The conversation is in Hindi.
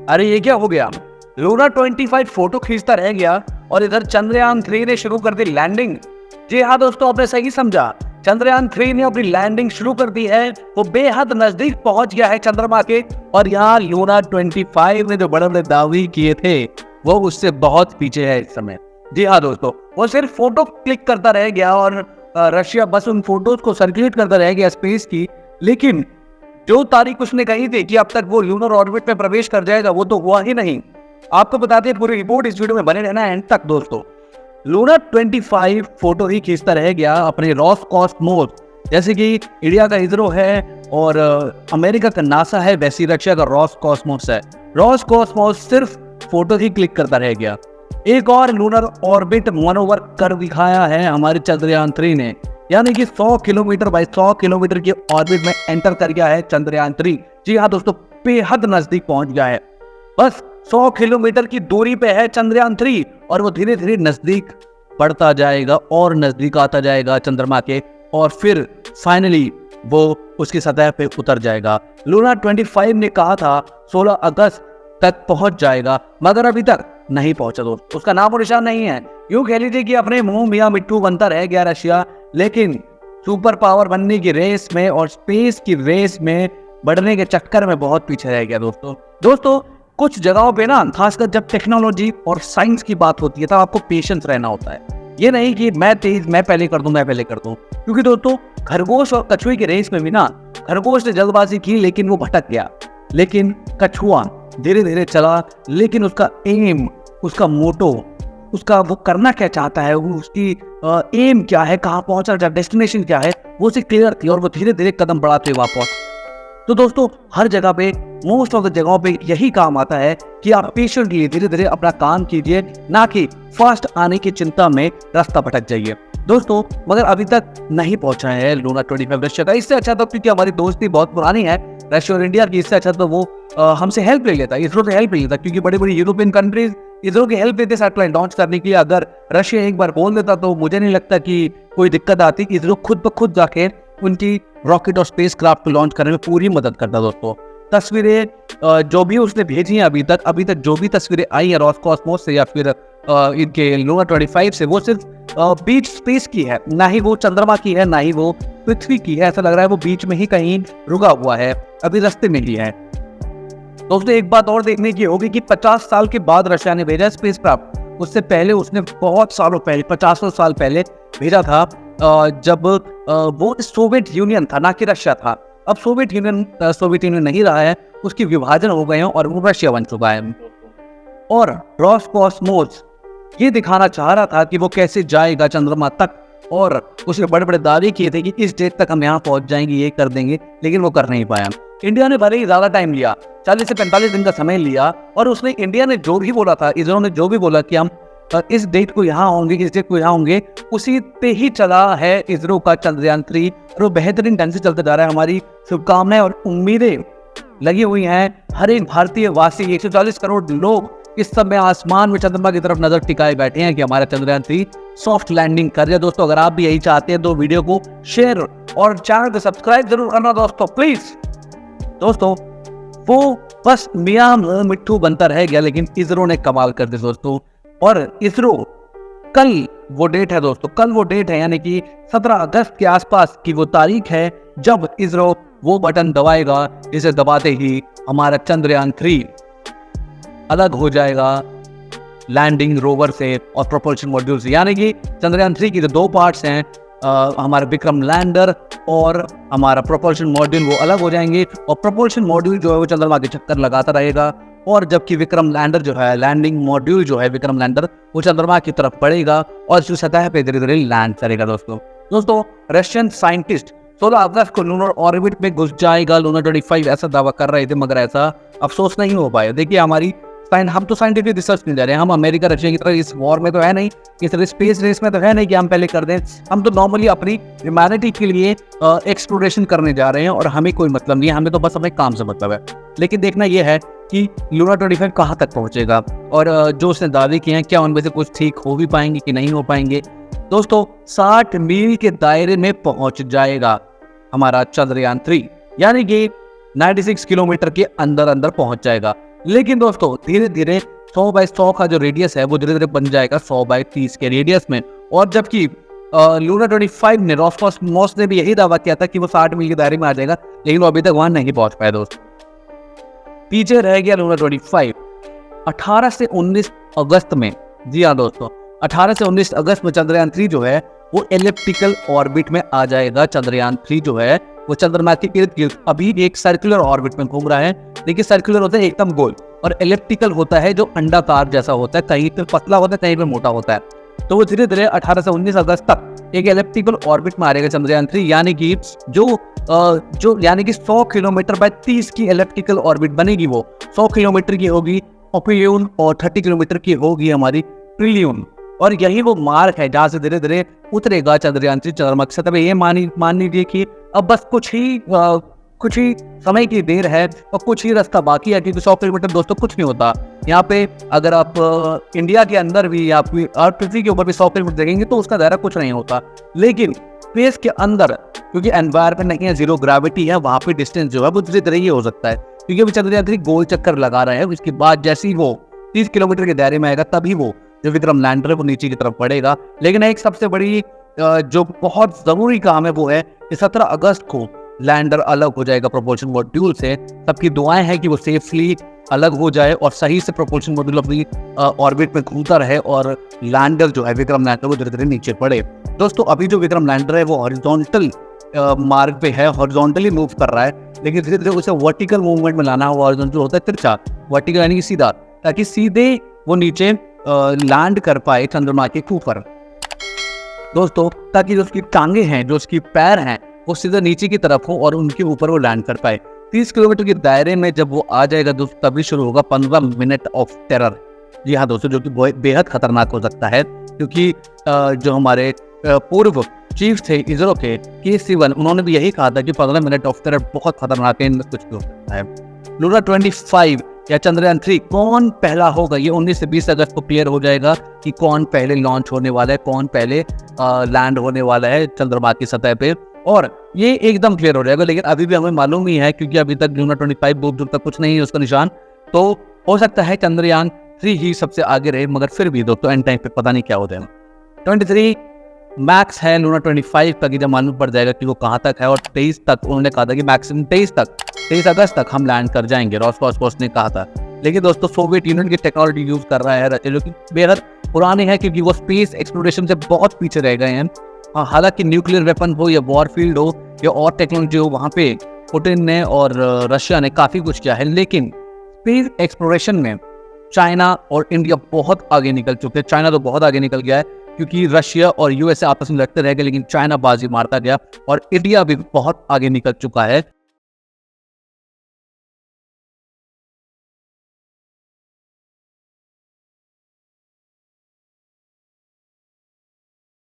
अरे ये क्या हो गया, लूना 25 फोटो खींचता रह गया और इधर चंद्रयान 3 ने शुरू कर दी लैंडिंग। जी हाँ दोस्तों, आपने सही समझा, चंद्रयान 3 ने अपनी लैंडिंग शुरू कर दी है। वो बेहद नजदीक पहुंच गया है चंद्रमा के, और यहाँ लूना 25 ने जो बड़े बड़े दावे किए थे वो उससे बहुत पीछे है इस समय। जी हाँ दोस्तों, वो सिर्फ फोटो क्लिक करता रह गया और रशिया बस उन फोटोज को सर्कुलेट करता रह गया स्पेस की। लेकिन जो तारीख उसने कही थी कि अब तक वो लूनर ऑर्बिट में प्रवेश कर जाएगा, वो तो हुआ ही नहीं। आपको बताते हैं पूरी रिपोर्ट, इस वीडियो में बने रहना एंड तक दोस्तों। लूना 25 फोटो ही खींचता रह गया अपने रोसकॉस्मोस, जैसे कि इंडिया का इसरो है और अमेरिका का नासा है, वैसी रशिया का रोसकॉस्मोस है। रोसकॉस्मोस सिर्फ फोटो ही क्लिक करता रह गया। एक और लूनर ऑर्बिट मनोवर कर दिखाया है हमारे चंद्रयान 3 ने, यानी कि 100 किलोमीटर बाई 100 किलोमीटर की ऑर्बिट में एंटर कर गया है चंद्रयान 3। जी हाँ दोस्तों, बेहद नजदीक पहुंच गया है। बस 100 किलोमीटर की दूरी पे है चंद्रयान 3 और वो धीरे धीरे नजदीक बढ़ता जाएगा और नजदीक आता जाएगा चंद्रमा के, और फिर फाइनली वो उसकी सतह पे उतर जाएगा। लूना 25 ने कहा था 16 अगस्त तक पहुंच जाएगा, मगर अभी तक नहीं पहुंचा दोस्त, उसका नाम और निशान नहीं है। यूं कह लीजिए कि अपने मुंह मियां मिट्टू बनता रह गया रशिया, लेकिन सुपर पावर बनने की रेस में और स्पेस की रेस में बढ़ने के चक्कर में बहुत पीछे रह गया दोस्तों कुछ जगहों पे ना, खासकर जब टेक्नोलॉजी और साइंस की बात होती है तब आपको पेशेंस रहना होता है। ये नहीं कि मैं तेज, मैं पहले कर दूं, क्योंकि दोस्तों खरगोश और कछुए की रेस में भी ना, खरगोश ने जल्दबाजी की लेकिन वो भटक गया, लेकिन कछुआ धीरे धीरे चला, लेकिन उसका एम, उसका मोटो, उसका वो करना क्या चाहता है, वो उसकी एम क्या है, कहाँ पहुंचना चाहता है, डेस्टिनेशन क्या है, वो उसे क्लियर थी और वो धीरे धीरे कदम बढ़ाते हुए वहां पहुंच। तो दोस्तों हर जगह पे, मोस्ट ऑफ द जगहों पे यही काम आता है कि आप पेशेंटली धीरे धीरे अपना काम कीजिए, ना कि फास्ट आने की चिंता में रास्ता भटक जाइए दोस्तों। मगर अभी तक नहीं पहुंचा है लूना 25 रशिया का। इससे अच्छा तो, क्योंकि हमारी दोस्ती बहुत पुरानी है रशिया और इंडिया की, इससे अच्छा तो वो हमसे हेल्प ले लेता, इसरो से हेल्प ले लेता, क्योंकि बड़ी बड़ी यूरोपियन कंट्रीज इसरो की हेल्प लेते सैटेलाइट लॉन्च करने के लिए। अगर रशिया एक बार बोल देता तो मुझे नहीं लगता कि कोई दिक्कत आती। इसरो खुद ब खुद जाके उनकी रॉकेट और स्पेस क्राफ्ट को लॉन्च करने में पूरी मदद करता दोस्तों। तस्वीरें जो भी उसने भेजी हैं अभी तक जो भी तस्वीरें आई है रोसकॉस्मोस से या फिर इनके लूना 25 से, वो सिर्फ बीच स्पेस की है, ना ही वो चंद्रमा की है, ना ही वो पृथ्वी की है। ऐसा लग रहा है वो बीच में ही कहीं रुका हुआ है, अभी रास्ते में ही है दोस्तों। एक बात और देखने की होगी कि 50 साल के बाद रशिया ने भेजा स्पेस क्राफ्ट। उससे पहले उसने बहुत सालों पहले, 50 साल पहले भेजा था, जब वो सोवियत यूनियन था, ना कि रशिया था। अब सोवियत यूनियन नहीं रहा है, उसकी विभाजन हो गए हैं और वो रशिया बन चुका है। और रोसकॉस्मोस ये दिखाना चाह रहा था कि वो कैसे जाएगा चंद्रमा तक, और उसने बड़े बड़े दावे किए थे कि इस डेट तक हम यहाँ पहुंच जाएंगे, ये कर देंगे, लेकिन वो कर नहीं पाया। इंडिया ने भले ही ज्यादा टाइम लिया, 40 से 45 दिन का समय लिया, और उसने, इंडिया ने जो भी बोला था, इसरो ने जो भी बोला कि हम इस डेट को यहाँ होंगे, इस डेट को यहाँ होंगे, उसी पे ही चला है इसरो का चंद्रयान 3, और वो बेहतरीन ढंग से चलता जा रहा है। हमारी शुभकामनाएं और उम्मीदें लगी हुई हैं हर एक भारतीय वासी, 140 करोड़ लोग इस समय आसमान में चंद्रमा की तरफ नजर टिकाए बैठे हैं कि हमारा चंद्रयान 3 सॉफ्ट लैंडिंग कर जाए दोस्तों। अगर आप भी यही चाहते हैं तो वीडियो को शेयर और चैनल को सब्सक्राइब जरूर करना दोस्तों, प्लीज दोस्तों। वो बस मियां मिट्टू बनता रह गया, लेकिन इसरो ने कमाल कर दिया दोस्तों। और इसरो, कल वो डेट है दोस्तों, कल वो डेट है, यानी कि 17 अगस्त के आसपास की वो तारीख है जब इसरो वो बटन दबाएगा जिसे दबाते ही हमारा चंद्रयान 3 अलग हो जाएगा लैंडिंग रोवर से और प्रोपल्शन मॉड्यूल से। यानी कि चंद्रयान 3 की जो दो पार्ट्स हैं, हमारा विक्रम लैंडर और हमारा प्रोपल्शन मॉड्यूल, वो अलग हो जाएंगे, और प्रोपल्शन मॉड्यूल जो है वो चंद्रमा के चक्कर लगाता रहेगा, और जबकि विक्रम लैंडर जो है, लैंडिंग मॉड्यूल जो है विक्रम लैंडर, वो चंद्रमा की तरफ बढ़ेगा और उसकी सतह पे धीरे धीरे लैंड करेगा दोस्तों। रशियन साइंटिस्ट 16 अगस्त को लूनर ऑर्बिट में घुस जाएगा लूना 25, ऐसा दावा कर रहे थे, मगर ऐसा अफसोस नहीं हो पाया। देखिए हमारी हम तो साइंटिफिक रिसर्च नहीं जा रहे हैं, हम अमेरिका रशिया की तरह इस वॉर में तो है नहीं, इस तरह स्पेस रेस में तो है नहीं कि हम पहले कर दें। हम तो नॉर्मली अपनी ह्यूमैनिटी के लिए एक्सप्लोरेशन करने जा रहे हैं, और हमें कोई मतलब नहीं है, हमें तो बस अपने काम से मतलब है। लेकिन देखना यह है कि लूना 25 कहाँ तक पहुंचेगा, और जो उसने दावे किए हैं क्या उनमें से कुछ ठीक हो भी पाएंगे कि नहीं हो पाएंगे दोस्तों। 60 मील के दायरे में पहुंच जाएगा हमारा चंद्रयान 3, यानी कि 96 किलोमीटर के अंदर अंदर पहुंच जाएगा। लेकिन दोस्तों धीरे धीरे 100 बाई 100 का जो रेडियस है वो धीरे धीरे बन जाएगा 100 बाई 30 के रेडियस में। और जबकि लूना 25 ने रोसकॉस्मोस ने भी यही दावा किया था कि वो 60 मील के दायरे में आ जाएगा, लेकिन वो अभी तक वहां नहीं पहुंच पाया दोस्तों, पीछे रह गया लूना 25। 18 से 19 अगस्त में, जी हाँ दोस्तों, 18 से 19 अगस्त में चंद्रयान 3 जो है वो एलिप्टिकल ऑर्बिट में आ जाएगा। चंद्रयान 3 जो है वो चंद्रमा के इर्द गिर्द अभी एक सर्कुलर ऑर्बिट में घूम रहा है। देखिए सर्कुलर होता है एकदम गोल, और एलिप्टिकल होता है जो अंडाकार जैसा होता है, कहीं पे पतला होता है कहीं पे मोटा होता है। तो वो धीरे धीरे 18 से 19 अगस्त तक एक एलिप्टिकल ऑर्बिट में आ रहेगा चंद्रयान 3, यानी कि यानी कि 100 किलोमीटर बाय 30 की एलिप्टिकल ऑर्बिट बनेगी। वो 100 किलोमीटर की होगी ऑपिलियन और 30 किलोमीटर की होगी हमारी ट्रिलियन। और यही वो मार्ग है जहां से धीरे धीरे उतरेगा चंद्रयान 3 चंद्रमा की सतह पे। ये मान लीजिए कि अब बस कुछ ही समय की देर है और कुछ ही रास्ता बाकी है, क्योंकि 100 किलोमीटर दोस्तों कुछ नहीं होता। यहाँ पे अगर आप इंडिया के अंदर भी या पृथ्वी के ऊपर भी 100 किलोमीटर देखेंगे तो उसका दायरा कुछ नहीं होता। लेकिन स्पेस के अंदर क्योंकि एनवायरमेंट नहीं है, जीरो ग्रेविटी है, वहां पे डिस्टेंस जो है वो धीरे धीरे ये हो सकता है। क्योंकि अभी चंद्रयान 3 गोल चक्कर लगा रहा है, उसके बाद जैसे ही वो 30 किलोमीटर के दायरे में आएगा तभी वो जो विक्रम लैंडर है वो नीचे की तरफ बढ़ेगा। लेकिन एक सबसे बड़ी जो बहुत जरूरी काम है वो है कि 17 अगस्त को लैंडर अलग हो जाएगा प्रोपल्शन मॉड्यूल से। सबकी दुआएं हैं कि वो सेफली अलग हो जाए और सही से प्रोपल्शन मॉड्यूल अपनी ऑर्बिट में घूमता रहे और लैंडर जो है विक्रम लैंडर वो धीरे धीरे नीचे पड़े। दोस्तों अभी जो विक्रम लैंडर है वो हॉरिजॉन्टल मार्ग पे है, हॉरिजॉन्टली मूव कर रहा है, लेकिन धीरे धीरे उसे वर्टिकल मूवमेंट में लाना हुआ। हॉरिजॉन्टल होता है तिरछा, वर्टिकल यानी कि सीधा, ताकि सीधे वो नीचे लैंड कर पाए चंद्रमा के ऊपर दोस्तों, ताकि जो उसकी टांगे हैं, जो उसकी पैर हैं, वो सीधा नीचे की तरफ हो और उनके ऊपर वो लैंड कर पाए। 30 किलोमीटर के दायरे में जब वो आ जाएगा दोस्तों तभी शुरू होगा 15 मिनट ऑफ टेरर। जी हाँ दोस्तों, जो कि बेहद खतरनाक हो सकता है, क्योंकि जो हमारे पूर्व चीफ थे इसरो के K-Sivan, उन्होंने भी यही कहा था कि 15 मिनट ऑफ टेरर बहुत खतरनाक है, इनमें कुछ भी हो सकता है। लूना 25 या चंद्रयान 3 कौन पहला होगा, ये 19 से 20 अगस्त को क्लियर हो जाएगा कि कौन पहले लॉन्च होने वाला है, कौन पहले लैंड होने वाला है चंद्रमा की सतह पे, और ये एकदम क्लियर हो जाएगा। लेकिन अभी भी हमें मालूम नहीं है, क्योंकि अभी तक लूना 25 बहुत दूर तक कुछ नहीं है उसका निशान। तो हो सकता है चंद्रयान 3 ही सबसे आगे रहे, मगर फिर भी दोस्तों एंड टाइम पे पता नहीं क्या हो जाएगा। 23 मैक्स है लूना 25 तक, जब मालूम पड़ जाएगा कि वो कहाँ तक है। और 23 तक उन्होंने कहा था कि मैक्सिमम 23 अगस्त तक हम लैंड कर जाएंगे, रोसकॉस्मोस ने कहा था। लेकिन दोस्तों सोवियत यूनियन की टेक्नोलॉजी यूज कर रहा है जो कि बेहद पुरानी है, क्योंकि वो स्पेस एक्सप्लोरेशन से बहुत पीछे रह गए हैं। हालांकि न्यूक्लियर वेपन हो या वॉरफील्ड हो या और टेक्नोलॉजी हो, वहाँ पे पुतिन ने और रशिया ने काफ़ी कुछ किया है। लेकिन स्पेस एक्सप्लोरेशन में चाइना और इंडिया बहुत आगे निकल चुके हैं। चाइना तो बहुत आगे निकल गया है, क्योंकि रशिया और यूएसए आपस में लड़ते रह गए, लेकिन चाइना बाजी मारता गया और इंडिया भी बहुत आगे निकल चुका है।